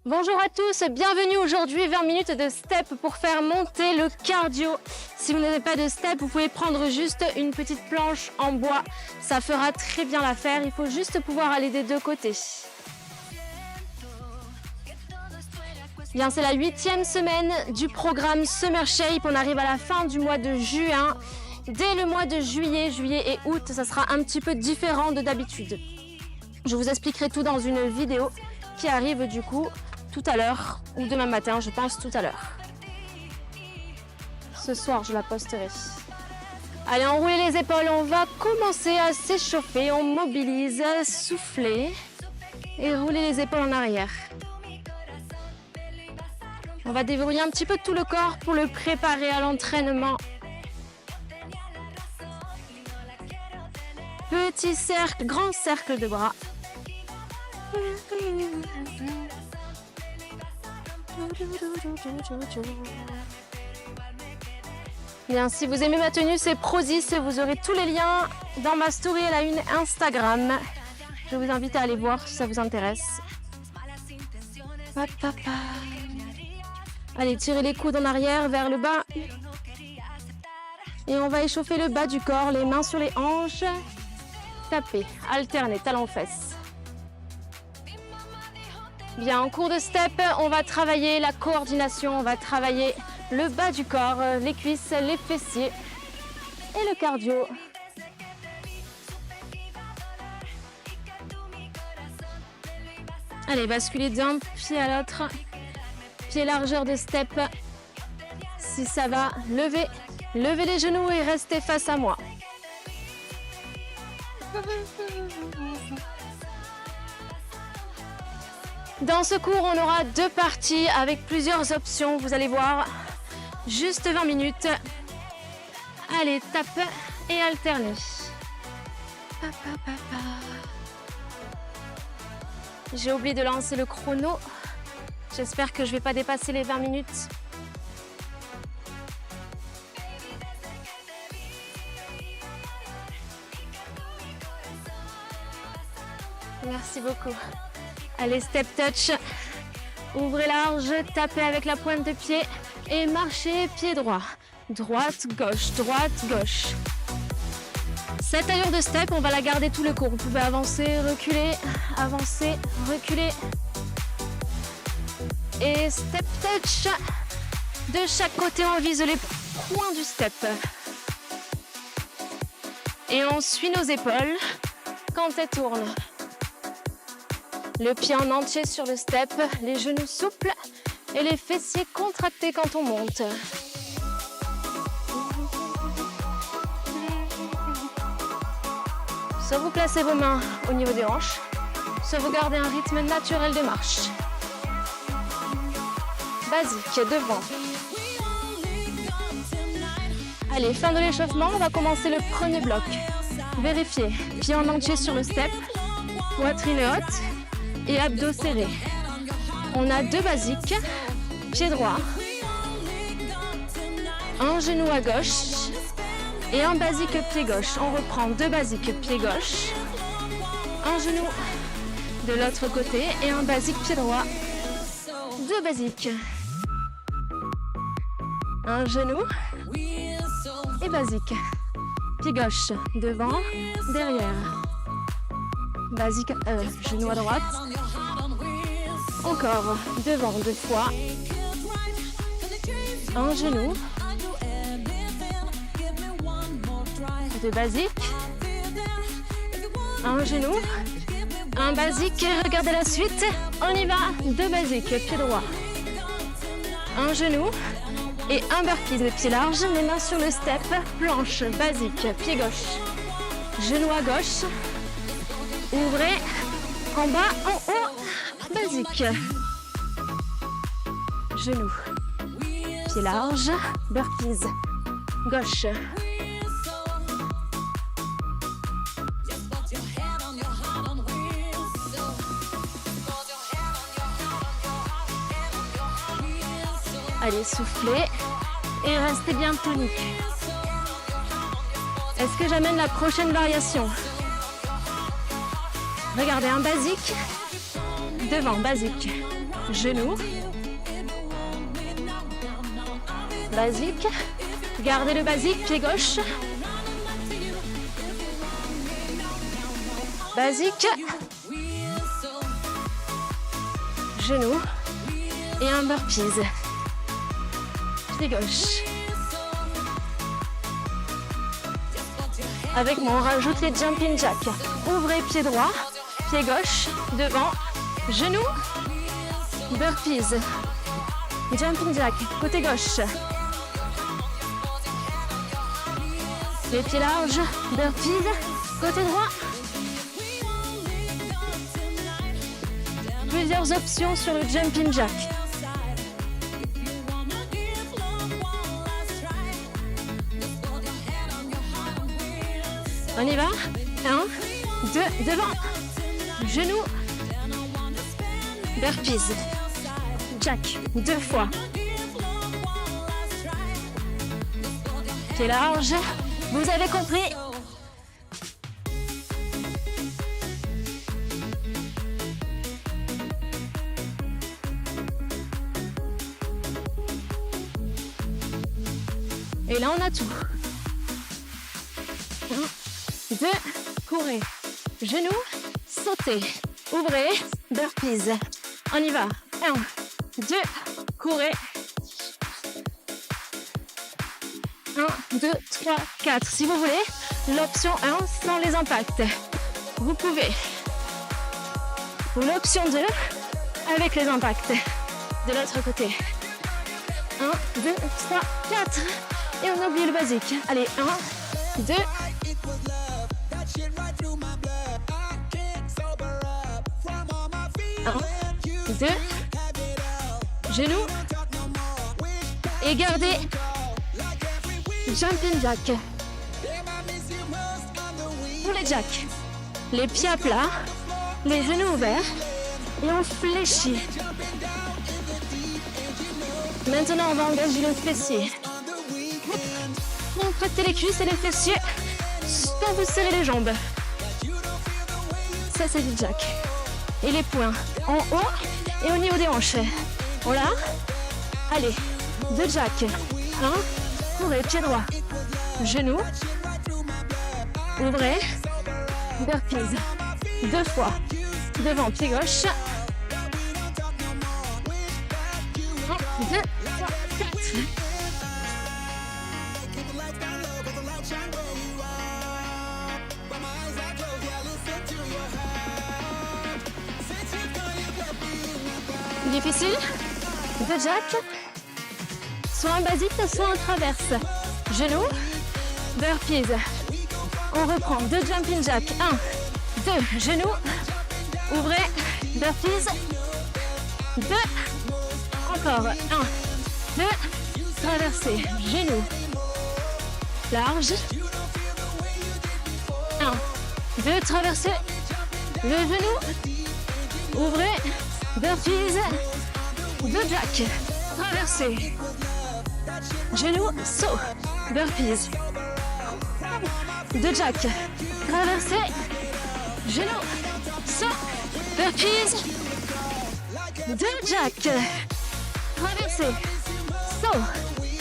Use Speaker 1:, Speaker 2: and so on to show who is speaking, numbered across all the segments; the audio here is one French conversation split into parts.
Speaker 1: Bonjour à tous, bienvenue aujourd'hui 20 minutes de step pour faire monter le cardio. Si vous n'avez pas de step, vous pouvez prendre juste une petite planche en bois. Ça fera très bien l'affaire, il faut juste pouvoir aller des deux côtés. Bien, c'est la 8e semaine du programme Summer Shape. On arrive à la fin du mois de juin. Dès le mois de juillet et août, ça sera un petit peu différent de d'habitude. Je vous expliquerai tout dans une vidéo qui arrive du coup tout à l'heure ou demain matin, je pense tout à l'heure. Ce soir, je la posterai. Allez, enroulez les épaules, on va commencer à s'échauffer. On mobilise, soufflez et roulez les épaules en arrière. On va déverrouiller un petit peu tout le corps pour le préparer à l'entraînement. Petit cercle, grand cercle de bras. Bien, si vous aimez ma tenue, c'est Prozis. Vous aurez tous les liens dans ma story à la une Instagram. Je vous invite à aller voir si ça vous intéresse. Allez, tirez les coudes en arrière vers le bas. Et on va échauffer le bas du corps, les mains sur les hanches. Tapez, alternez, talons-fesses. Bien, en cours de step, on va travailler la coordination, on va travailler le bas du corps, les cuisses, les fessiers et le cardio. Allez, basculez d'un pied à l'autre. Pied largeur de step. Si ça va, levez les genoux et restez face à moi. Dans ce cours, on aura deux parties avec plusieurs options, vous allez voir. Juste 20 minutes. Allez, tape et alternez. J'ai oublié de lancer le chrono. J'espère que je ne vais pas dépasser les 20 minutes. Merci beaucoup. Allez, step touch. Ouvrez large, tapez avec la pointe de pied et marchez pied droit. Droite, gauche, droite, gauche. Cette allure de step, on va la garder tout le cours. Vous pouvez avancer, reculer, avancer, reculer. Et step touch. De chaque côté, on vise les points du step. Et on suit nos épaules quand elles tournent. Le pied en entier sur le step, les genoux souples et les fessiers contractés quand on monte. Soit vous placez vos mains au niveau des hanches, soit vous gardez un rythme naturel de marche. Basique, devant. Allez, fin de l'échauffement, on va commencer le premier bloc. Vérifiez, pied en entier sur le step, poitrine haute. Et abdos serrés. On a deux basiques, pied droit, un genou à gauche et un basique pied gauche. On reprend deux basiques pied gauche, un genou de l'autre côté et un basique pied droit. Deux basiques, un genou et basique. Pied gauche, devant, derrière. Basique, genou à droite. Encore, devant deux fois. Un genou. Deux basiques. Un genou. Un basique, regardez la suite. On y va, deux basiques, pied droit. Un genou. Et un burpee de pied large, les mains sur le step. Planche, basique, pied gauche. Genou à gauche. Ouvrez, en bas, en haut, basique. Genou, pied large, burpees, gauche. Allez, soufflez et restez bien tonique. Est-ce que j'amène la prochaine variation? Regardez, un basique, devant, basique, genou. Basique. Gardez le basique, pied gauche. Basique. Genou. Et un burpees. Pied gauche. Avec moi, on rajoute les jumping jacks. Ouvrez pied droit, pied gauche, devant, genou, burpees. Jumping jack, côté gauche. Les pieds larges, burpees, côté droit. Plusieurs options sur le jumping jack. On y va. 1, 2, devant. Genou. Burpees. Jack, 2 fois. Pied large. Vous avez compris. Et là, on a tout. 1, 2, courez. Genoux, sautez. Ouvrez, burpees. On y va. 1, 2, courez. 1, 2, 3, 4. Si vous voulez, l'option 1 sans les impacts. Vous pouvez. Ou l'option 2 avec les impacts. De l'autre côté. 1, 2, 3, 4. Et on oublie le basique. Allez, 1, 2. 1, 2. Genoux. Et gardez. Jumping jack. Pour les jacks. Les pieds à plat. Les genoux ouverts. Et on fléchit. Maintenant, on va engager le fessier. Contractez les cuisses et les fessiers quand vous serrez les jambes. Ça, c'est du jack. Et les poings en haut et au niveau des hanches. Voilà. Allez, 2 jack. 1, courez, pied droit. Genou. Ouvrez. Burpees. 2 fois. Devant, pied gauche. 1, 2, 3, 4. Difficile. 2 jacks. Soit un basique, soit un traverse. Genoux. Burpees. On reprend 2 jumping jacks. 1, 2, genoux. Ouvrez. Burpees. 2. Encore. 1, 2. Traversez. Genoux. Large. 1, 2. Traversez. Le genou. Ouvrez. Burpees. 2 jacks. Traversez. Genou. Saut. Burpees. 2 jacks. Traversez. Genou. Saut. Burpees. 2 jacks. Traversez. Saut.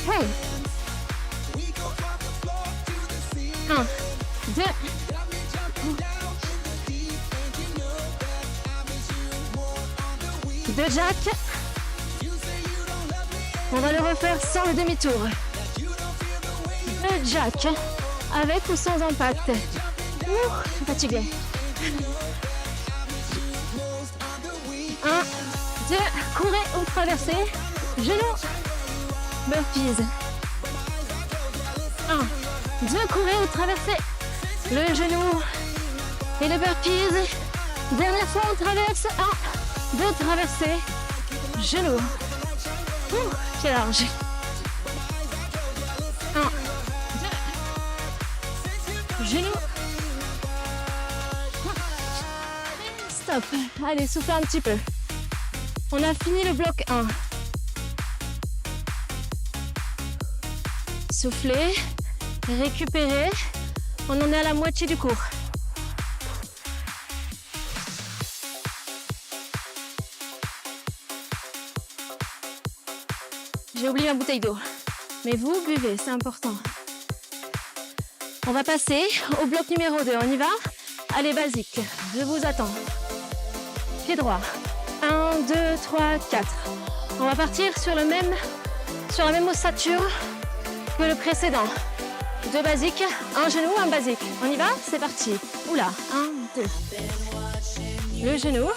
Speaker 1: Hey. 1, 2. Deux jacks. On va le refaire sans le demi-tour. 2 jacks. Avec ou sans impact. Ouh, fatigué. 1, 2, courez ou traversez. Genoux. Burpees. 1, 2, courez ou traversez. Le genou. Et le burpees. Dernière fois, on traverse. 1, 2, traversez. Genou. Pied large. 1, 2. Genou. Stop. Allez, soufflez un petit peu. On a fini le bloc 1. Soufflez. Récupérez. On en est à la moitié du cours. J'ai oublié ma bouteille d'eau. Mais vous buvez, c'est important. On va passer au bloc numéro 2. On y va? Allez, basique. Je vous attends. Pied droit. 1, 2, 3, 4. On va partir sur la même ossature que le précédent. 2 basiques, un genou, un basique. On y va? C'est parti. Oula, 1, 2. Le genou.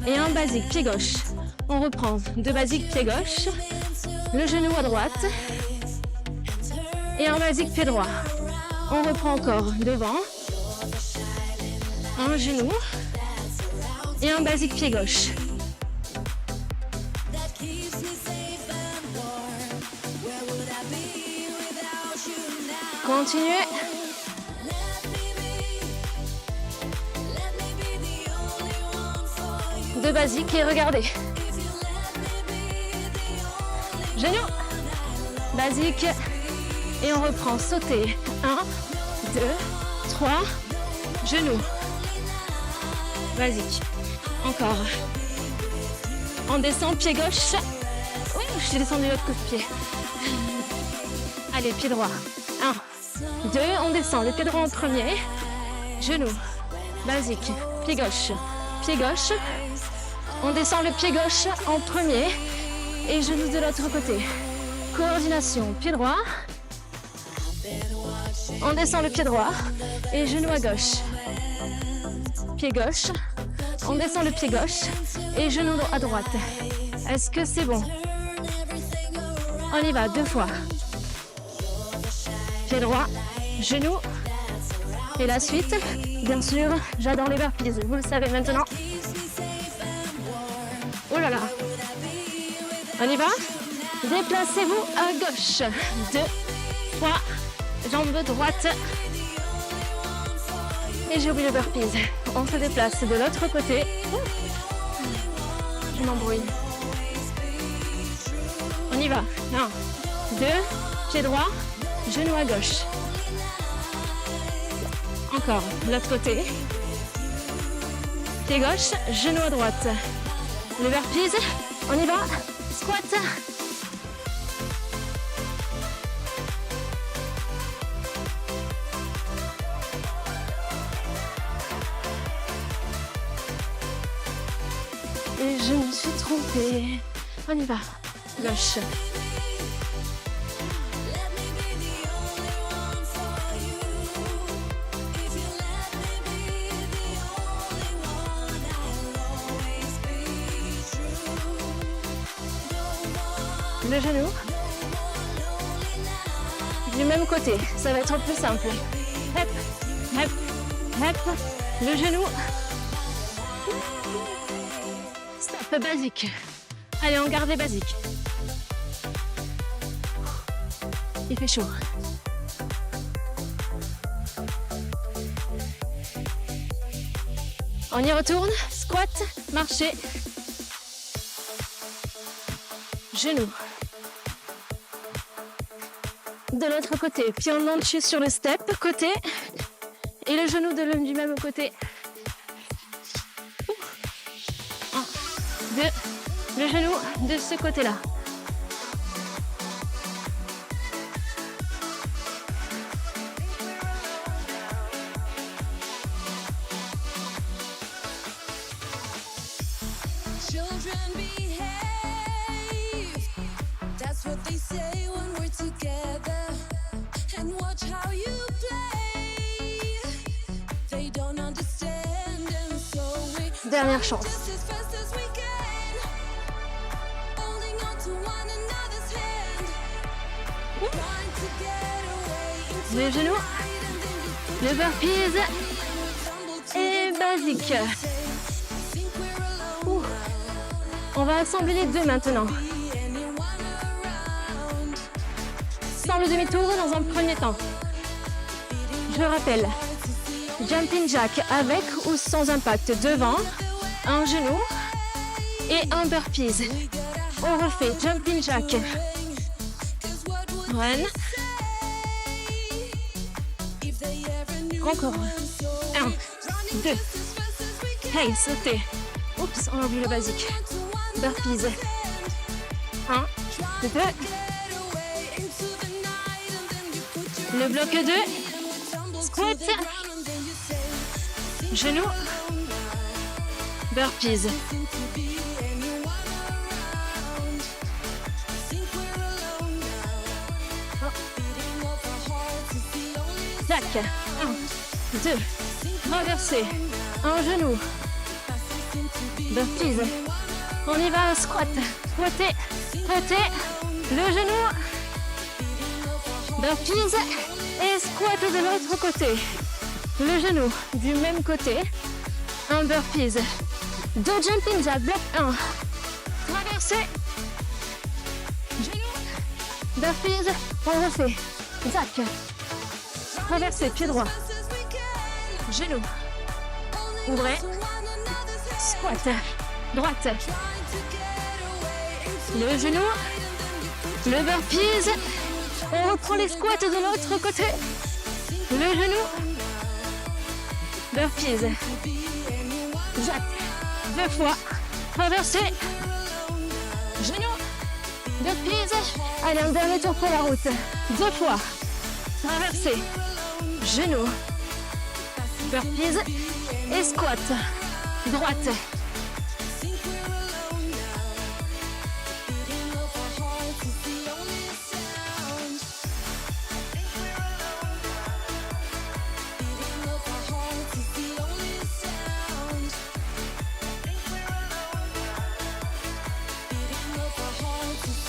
Speaker 1: Et un basique, pied gauche. On reprend 2 basiques, pied gauche. Le genou à droite. Et un basique, pied droit. On reprend encore devant. Un genou. Et un basique, pied gauche. Continuez. Deux basiques et regardez. Genou. Basique. Et on reprend. Sauter. 1, 2, 3. Genou. Basique. Encore. On descend, pied gauche. Oui, j'ai descendu l'autre coup de pied. Allez, pied droit. 1, 2, on descend. Le pied droit en premier. Genou. Basique. Pied gauche. Pied gauche. On descend le pied gauche en premier. Et genou de l'autre côté. Coordination. Pied droit. On descend le pied droit. Et genou à gauche. Pied gauche. On descend le pied gauche. Et genou à droite. Est-ce que c'est bon? On y va 2 fois. Pied droit, genou. Et la suite, bien sûr, j'adore les burpees, vous le savez maintenant. Oh là là. On y va? Déplacez-vous à gauche. 2 fois, jambe droite. Et j'ai oublié le burpees. On se déplace de l'autre côté. Je m'embrouille. On y va. 1, 2, pied droit, genou à gauche. Encore, de l'autre côté. Pied gauche, genou à droite. Le burpees, on y va. Squat. Et je me suis trompée. On y va. Gauche. Le genou. Du même côté. Ça va être plus simple. Hop, hop, hop. Le genou. Stop, basique. Allez, on garde les basiques. Il fait chaud. On y retourne. Squat, marcher. Genou. De l'autre côté, pied en entier sur le step, côté. Et le genou du même côté. 1, 2. Le genou de ce côté-là. Dernière chance. Les genoux, le burpees et basique. On va assembler les deux maintenant. Sans le demi-tour dans un premier temps. Je rappelle, jumping jack avec ou sans impact devant, un genou et un burpees. On refait jumping jack. One. Encore. 1, 2. Hey, sautez. Oups, on a oublié le basique. Burpees. 1, 2. Le bloc 2. Squat. Genoux. Burpees. Tac. 1, 2. Renverser. Un genou. Burpees. On y va, squat. Squatter. Squatter. Le genou. Burpees. Et squat de l'autre côté. Le genou du même côté. Un burpees. 2 jumping jack. Bloc 1. Traverser. Genou. Burpees. On refait. Zac. Traverser. Pied droit. Genou. Ouvrez. Squat. Droite. Le genou. Le burpees. On reprend les squats de l'autre côté. Le genou. Burpees. Jack. 2 fois. Traverser. Genou. Burpees. Allez, un dernier tour pour la route. 2 fois. Traverser. Genou. Burpees. Et squat. Droite.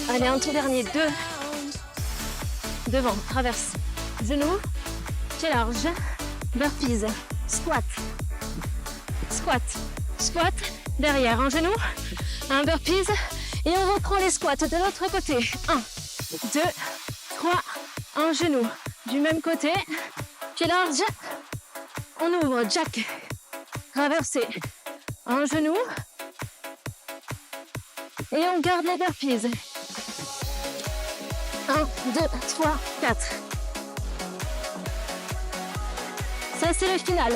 Speaker 1: Allez, un tour dernier. 2. Devant, traverse. Genou. Pied large. Burpees. Squat. Squat. Squat. Derrière, un genou. Un burpees. Et on reprend les squats de l'autre côté. 1, 2, 3. Un genou. Du même côté. Pied large. On ouvre. Jack. Traverser. Un genou. Et on garde les burpees. 1, 2, 3, 4. Ça, c'est le final.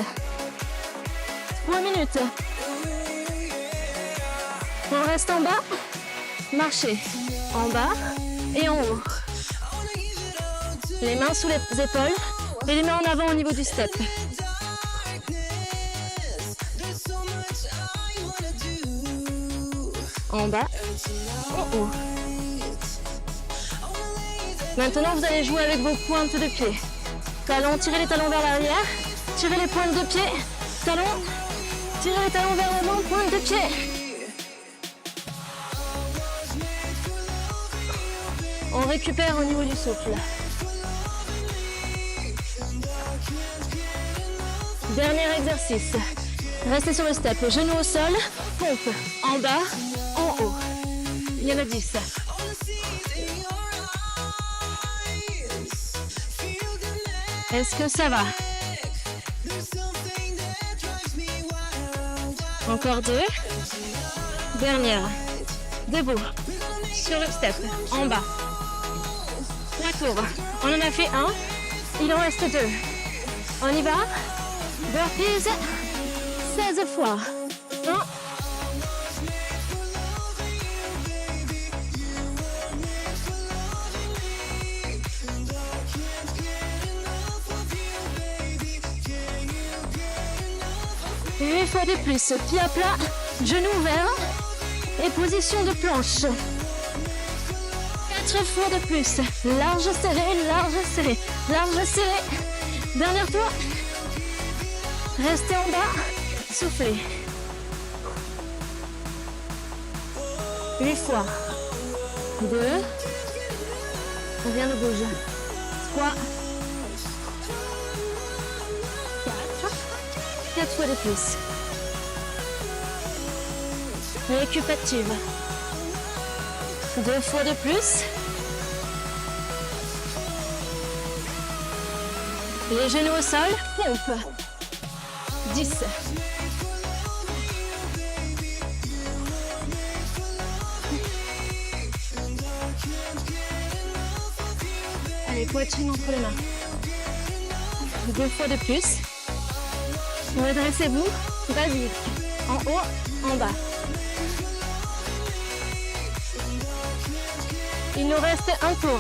Speaker 1: 3 minutes. On reste en bas. Marcher. En bas et en haut. Les mains sous les épaules et les mains en avant au niveau du step. En bas, en haut. Maintenant, vous allez jouer avec vos pointes de pied. Talons, tirez les talons vers l'arrière. Tirez les pointes de pied. Talons. Tirez les talons vers l'avant. Pointe de pied. On récupère au niveau du souffle. Dernier exercice. Restez sur le step. Genou au sol. Pompe. En bas, en haut. Il y en a 10. Est-ce que ça va? Encore 2. Dernière. Debout. Sur le step. En bas. La courbe. On en a fait 1. Il en reste 2. On y va. Burpees. 16 fois. 1. Une fois de plus, pied à plat, genou ouvert et position de planche. 4 fois de plus, large serré, large serré, large serré. Dernier tour. Restez en bas, soufflez. 8 fois. 2. Rien ne bouge. 3. 4 fois de plus. Récupérative. 2 fois de plus. Les genoux au sol, pompe. 10. Allez, poitrine entre les mains. 2 fois de plus. Redressez-vous, basique. En haut, en bas. Il nous reste un tour.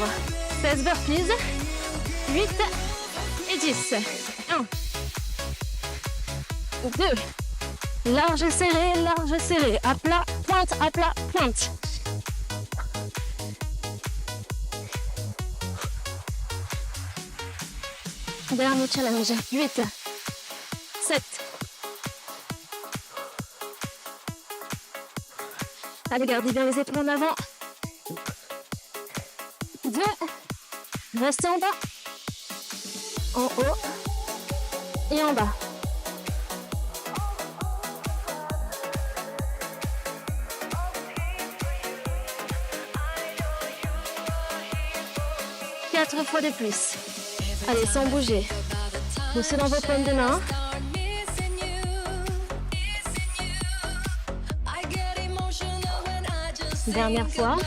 Speaker 1: 16 burpees, 8 et 10. 1, 2, large serré, à plat, pointe. Dernier challenge, 8, 7. Allez, gardez bien les épaules en avant. 2, restez en bas, en haut et en bas. 4 fois de plus. Allez, sans bouger. Poussez dans vos paumes de main. Dernière fois.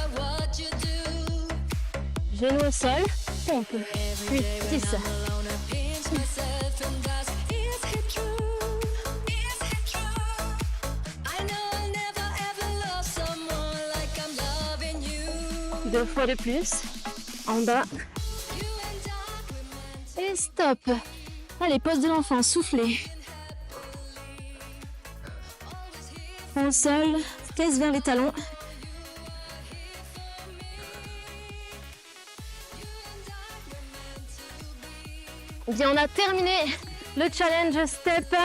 Speaker 1: Genou au sol. Pompe. 8, 10. Deux fois de plus. En bas. Et stop. Allez, pose de l'enfant, soufflez. Au sol, fesses vers les talons. Bien, on a terminé le challenge step.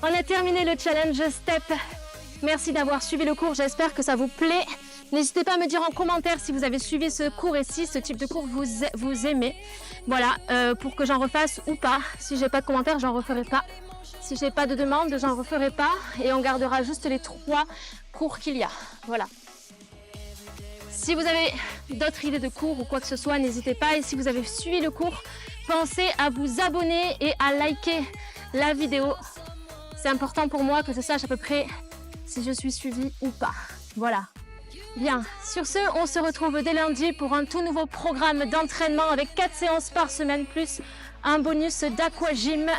Speaker 1: On a terminé le challenge step. Merci d'avoir suivi le cours, j'espère que ça vous plaît. N'hésitez pas à me dire en commentaire si vous avez suivi ce cours et si ce type de cours vous aimez. Voilà, pour que j'en refasse ou pas. Si j'ai pas de commentaires, j'en referai pas. Si j'ai pas de demande, j'en referai pas. Et on gardera juste les 3 cours qu'il y a. Voilà. Si vous avez d'autres idées de cours ou quoi que ce soit, n'hésitez pas. Et si vous avez suivi le cours, pensez à vous abonner et à liker la vidéo. C'est important pour moi que je sache à peu près si je suis suivie ou pas. Voilà. Bien, sur ce, on se retrouve dès lundi pour un tout nouveau programme d'entraînement avec 4 séances par semaine, plus un bonus d'aquagym,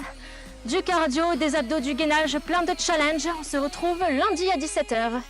Speaker 1: du cardio, des abdos, du gainage, plein de challenges. On se retrouve lundi à 17 h.